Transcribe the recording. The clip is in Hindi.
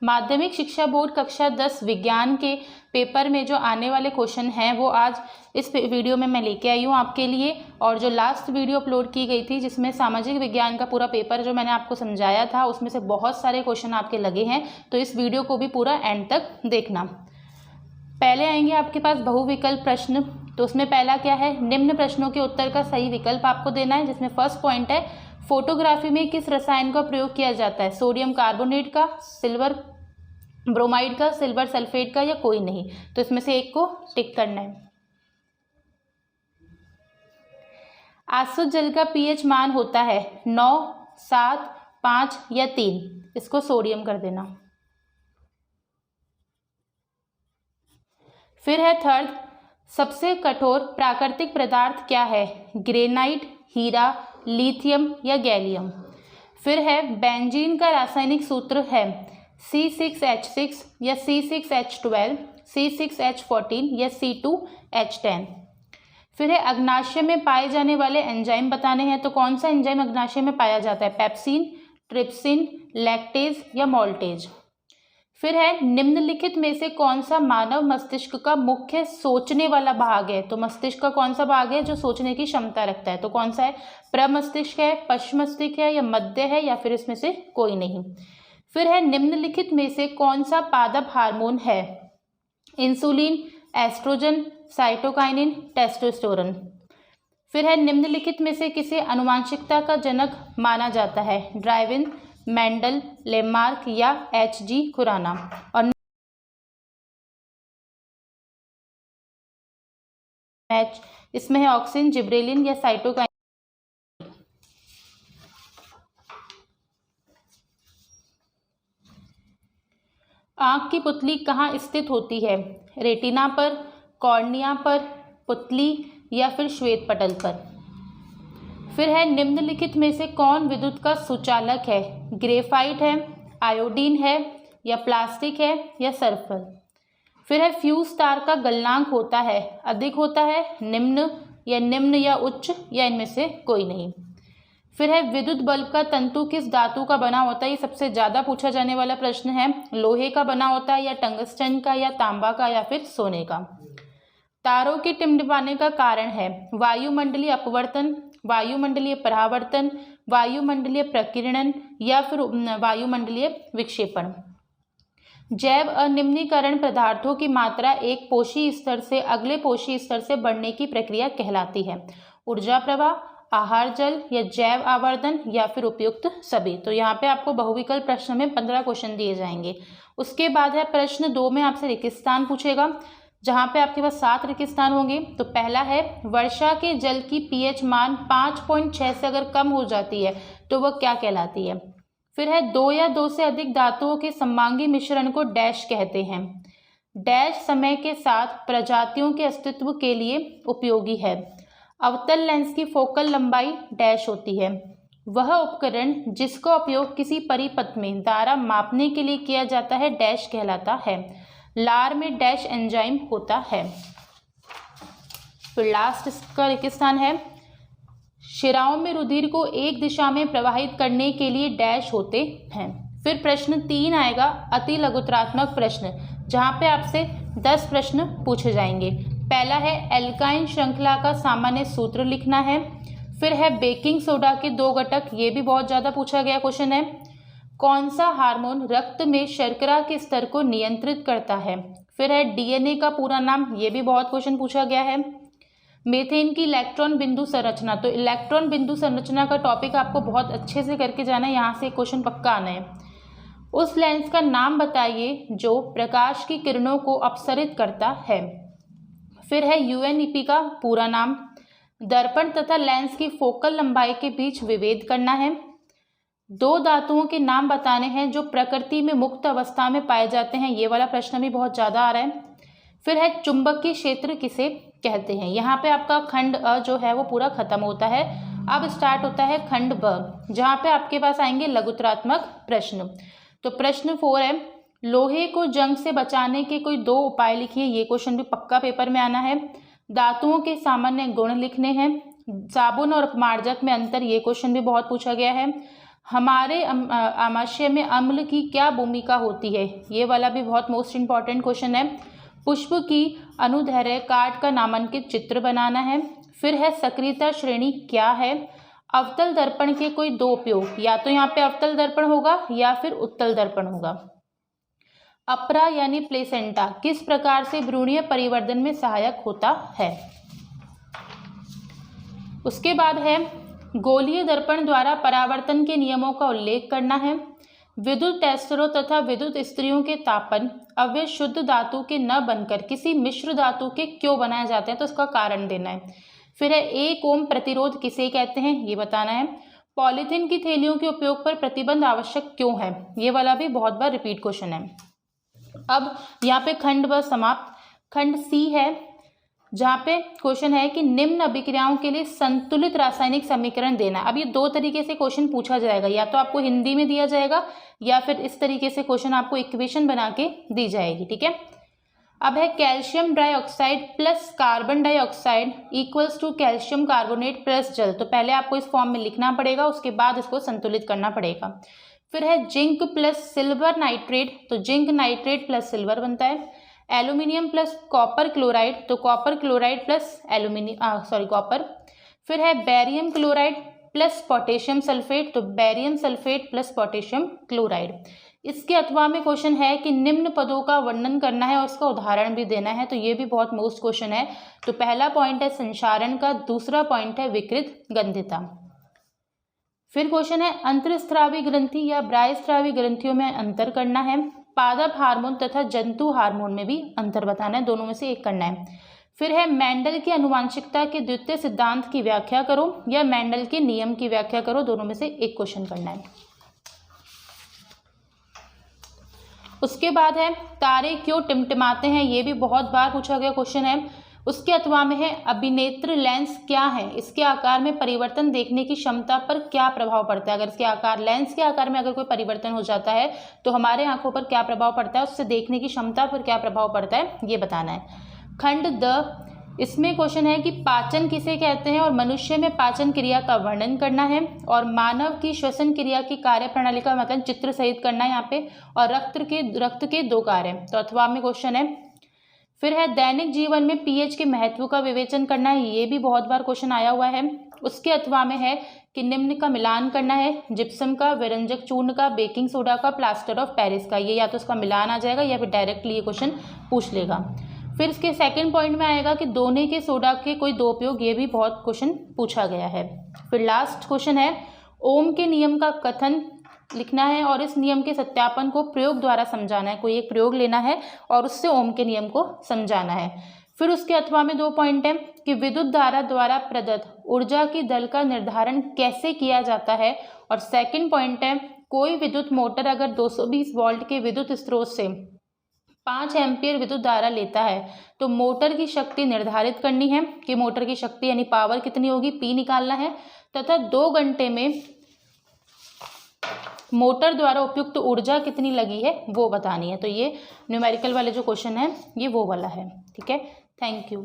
माध्यमिक शिक्षा बोर्ड कक्षा 10 विज्ञान के पेपर में जो आने वाले क्वेश्चन हैं वो आज इस वीडियो में मैं लेके आई हूँ आपके लिए। और जो लास्ट वीडियो अपलोड की गई थी जिसमें सामाजिक विज्ञान का पूरा पेपर जो मैंने आपको समझाया था उसमें से बहुत सारे क्वेश्चन आपके लगे हैं, तो इस वीडियो को भी पूरा एंड तक देखना। पहले आएंगे आपके पास बहुविकल्प प्रश्न। तो उसमें पहला क्या है, निम्न प्रश्नों के उत्तर का सही विकल्प आपको देना है, जिसमें फर्स्ट पॉइंट है फोटोग्राफी में किस रसायन का प्रयोग किया जाता है, सोडियम कार्बोनेट का, सिल्वर ब्रोमाइड का, सिल्वर सल्फेट का या कोई नहीं। तो इसमें से एक को टिक करना है। आसुत जल का पीएच मान होता है 9, 7, 5 या 3। इसको सोडियम कर देना। फिर है थर्ड, सबसे कठोर प्राकृतिक पदार्थ क्या है, ग्रेनाइट, हीरा, लिथियम या गैलियम। फिर है बेंजीन का रासायनिक सूत्र है C6H6 या C6H12, C6H14 या C2H10। फिर है अग्नाशय में पाए जाने वाले एंजाइम बताने हैं। तो कौन सा एंजाइम अग्नाशय में पाया जाता है, पेप्सिन, ट्रिप्सिन, लैक्टेज या मोल्टेज। फिर है निम्नलिखित में से कौन सा मानव मस्तिष्क का मुख्य सोचने वाला भाग है। तो मस्तिष्क का कौन सा भाग है जो सोचने की क्षमता रखता है, तो कौन सा है, प्रमस्तिष्क है, पश्च मस्तिष्क है या मध्य है या फिर इसमें से कोई नहीं। फिर है निम्नलिखित में से कौन सा पादप हार्मोन है, इंसुलिन, एस्ट्रोजन, साइटोकाइनिन, टेस्टोस्टेरोन। फिर है निम्नलिखित में से किसे आनुवांशिकता का जनक माना जाता है, डार्विन, मेंडल, लेमार्क या H.G. खुराना। और मैच इसमें है ऑक्सिन, जिब्रेलिन या साइटोकाइनिन। आंख की पुतली कहाँ स्थित होती है, रेटिना पर, कॉर्निया पर, पुतली या फिर श्वेत पटल पर। फिर है निम्नलिखित में से कौन विद्युत का सुचालक है, ग्रेफाइट है, आयोडीन है या प्लास्टिक है या सल्फर। फिर है फ्यूज तार का गलनांक होता है, अधिक होता है, निम्न या उच्च या इनमें से कोई नहीं। फिर है विद्युत बल्ब का तंतु किस धातु का बना होता है, ये सबसे ज़्यादा पूछा जाने वाला प्रश्न है। लोहे का बना होता है या टंगस्टन का या तांबा का या फिर सोने का। तारों के टिमटिमाने का कारण है वायुमंडलीय अपवर्तन, वायुमंडलीय परावर्तन, वायुमंडलीय प्रकीर्णन या फिर वायुमंडलीय विक्षेपण। जैव अनिम्नीकरण पदार्थों की मात्रा एक पोषी स्तर से अगले पोषी स्तर से बढ़ने की प्रक्रिया कहलाती है, ऊर्जा प्रवाह, आहार जल या जैव आवर्धन या फिर उपयुक्त सभी। तो यहाँ पे आपको बहुविकल्प प्रश्न में 15 क्वेश्चन दिए जाएंगे। उसके बाद है प्रश्न 2 में आपसे रेगिस्तान पूछेगा, जहाँ पे आपके पास 7 रेगिस्तान होंगे। तो पहला है वर्षा के जल की पीएच मान 5.6 से अगर कम हो जाती है तो वह क्या कहलाती है। फिर है 2 या 2 से अधिक धातुओं के समांगी मिश्रण को डैश कहते हैं, डैश समय के साथ प्रजातियों के अस्तित्व के लिए उपयोगी है। अवतल लेंस की फोकल लंबाई डैश होती है। वह उपकरण जिसका उपयोग किसी परिपथ में धारा मापने के लिए किया जाता है डैश कहलाता है। लार में डैश एंजाइम होता है। फिर लास्ट इसका रेगिस्तान है शिराओं में रुधिर को एक दिशा में प्रवाहित करने के लिए डैश होते हैं। फिर प्रश्न 3 आएगा अति लघुत्तरात्मक प्रश्न, जहाँ पे आपसे 10 प्रश्न पूछे जाएंगे। पहला है एल्काइन श्रृंखला का सामान्य सूत्र लिखना है। फिर है बेकिंग सोडा के 2 घटक, ये भी बहुत ज़्यादा पूछा गया क्वेश्चन है। कौन सा हार्मोन रक्त में शर्करा के स्तर को नियंत्रित करता है। फिर है डीएनए का पूरा नाम, ये भी बहुत क्वेश्चन पूछा गया है। मीथेन की इलेक्ट्रॉन बिंदु संरचना, तो इलेक्ट्रॉन बिंदु संरचना का टॉपिक आपको बहुत अच्छे से करके जाना है, यहाँ से क्वेश्चन पक्का आना है। उस लेंस का नाम बताइए जो प्रकाश की किरणों को अपसरित करता है। फिर है यूएनईपी का पूरा नाम। दर्पण तथा लेंस की फोकल लंबाई के बीच विभेद करना है। 2 धातुओं के नाम बताने हैं जो प्रकृति में मुक्त अवस्था में पाए जाते हैं, ये वाला प्रश्न भी बहुत ज़्यादा आ रहा है। फिर है चुंबकीय क्षेत्र किसे कहते हैं। यहाँ पे आपका खंड अ जो है वो पूरा खत्म होता है, अब स्टार्ट होता है खंड ब, जहाँ पे आपके पास आएंगे लघुत्तरात्मक प्रश्न। तो प्रश्न 4 है लोहे को जंग से बचाने के कोई 2 उपाय लिखिए, ये क्वेश्चन भी पक्का पेपर में आना है। धातुओं के सामान्य गुण लिखने हैं। साबुन और अपमार्जक में अंतर, ये क्वेश्चन भी बहुत पूछा गया है। हमारे आमाशय में अम्ल की क्या भूमिका होती है? ये वाला भी बहुत मोस्ट इंपॉर्टेंट क्वेश्चन है। पुष्प की अनुदैर्घ्य काट का नामांकित चित्र बनाना है। फिर है सक्रियता श्रेणी क्या है? अवतल दर्पण के कोई दो उपयोग, या तो यहाँ पे अवतल दर्पण होगा या फिर उत्तल दर्पण होगा। अपरा यानी प्लेसेंटा किस प्रकार से भ्रूणीय परिवर्धन में सहायक होता है? उसके बाद है गोलीय दर्पण द्वारा परावर्तन के नियमों का उल्लेख करना है। विद्युत टेस्टरों तथा विद्युत स्त्रियों के तापन अव्यय शुद्ध धातु के न बनकर किसी मिश्र धातु के क्यों बनाए जाते हैं, तो इसका कारण देना है। फिर है 1 ओम प्रतिरोध किसे कहते हैं, ये बताना है। पॉलीथीन की थैलियों के उपयोग पर प्रतिबंध आवश्यक क्यों है? ये वाला भी बहुत बार रिपीट क्वेश्चन है। अब यहाँ पे खंड ब समाप्त। खंड सी है जहाँ पे क्वेश्चन है कि निम्न अभिक्रियाओं के लिए संतुलित रासायनिक समीकरण देना। अब ये दो तरीके से क्वेश्चन पूछा जाएगा, या तो आपको हिंदी में दिया जाएगा या फिर इस तरीके से क्वेश्चन आपको इक्वेशन बना के दी जाएगी। ठीक है। अब है calcium dioxide plus carbon dioxide equals to calcium carbonate plus जल। तो पहले आपको इस फॉर्म में लिखना पड़ेगा, उसके बाद इसको संतुलित करना पड़ेगा। फिर है जिंक प्लस सिल्वर नाइट्रेट, तो जिंक नाइट्रेट प्लस सिल्वर बनता है। एल्यूमिनियम प्लस कॉपर क्लोराइड, तो कॉपर क्लोराइड प्लस कॉपर। फिर है barium chloride plus potassium sulphate, तो barium sulphate plus potassium chloride. इसके अथवा में क्वेश्चन है कि निम्न पदों का वर्णन करना है और उसका उदाहरण भी देना है, तो ये भी बहुत मोस्ट क्वेश्चन है। तो पहला पॉइंट है संचारण का, दूसरा पॉइंट है विकृत गंधिता। फिर क्वेश्चन है अंतरस्रावी ग्रंथि या बाह्यस्रावी ग्रंथियों में अंतर करना है। पादप हार्मोन तथा जंतु हार्मोन में भी अंतर बताना है, दोनों में से एक करना है। फिर है मेंडल की आनुवांशिकता के द्वितीय सिद्धांत की व्याख्या करो या मेंडल के नियम की व्याख्या करो, दोनों में से एक क्वेश्चन करना है। उसके बाद है तारे क्यों टिमटिमाते हैं, ये भी बहुत बार पूछा गया क्वेश्चन है। उसके अथवा में है अभिनेत्र लेंस क्या है, इसके आकार में परिवर्तन देखने की क्षमता पर क्या प्रभाव पड़ता है। अगर इसके आकार, लेंस के आकार में अगर कोई परिवर्तन हो जाता है तो हमारे आंखों पर क्या प्रभाव पड़ता है, उससे देखने की क्षमता पर क्या प्रभाव पड़ता है, ये बताना है। खंड द, इसमें क्वेश्चन है कि पाचन किसे कहते हैं और मनुष्य में पाचन क्रिया का वर्णन करना है, और मानव की श्वसन क्रिया की कार्य प्रणाली का मतलब चित्र सहित करना है यहाँ पे, और रक्त के दो कार्य, तो अथवा में क्वेश्चन है। फिर है दैनिक जीवन में पीएच के महत्व का विवेचन करना है, ये भी बहुत बार क्वेश्चन आया हुआ है। उसके अथवा में है कि निम्न का मिलान करना है, जिप्सम का, विरंजक चूर्ण का, बेकिंग सोडा का, प्लास्टर ऑफ पेरिस का। ये या तो इसका मिलान आ जाएगा या फिर डायरेक्टली ये क्वेश्चन पूछ लेगा। फिर इसके सेकंड पॉइंट में आएगा कि दोने के सोडा के कोई दो उपयोग, ये भी बहुत क्वेश्चन पूछा गया है। फिर लास्ट क्वेश्चन है ओम के नियम का कथन लिखना है और इस नियम के सत्यापन को प्रयोग द्वारा समझाना है। कोई एक प्रयोग लेना है और उससे ओम के नियम को समझाना है। फिर उसके अथवा में 2 पॉइंट है कि विद्युत धारा द्वारा प्रदत्त ऊर्जा की दल का निर्धारण कैसे किया जाता है, और सेकंड पॉइंट है कोई विद्युत मोटर अगर 220 वोल्ट के विद्युत स्रोत से 5 एम्पियर विद्युत धारा लेता है तो मोटर की शक्ति निर्धारित करनी है कि मोटर की शक्ति यानी पावर कितनी होगी, P निकालना है, तथा 2 घंटे में मोटर द्वारा उपयुक्त ऊर्जा कितनी लगी है वो बतानी है। तो ये न्यूमेरिकल वाले जो क्वेश्चन है ये वो वाला है। ठीक है, थैंक यू।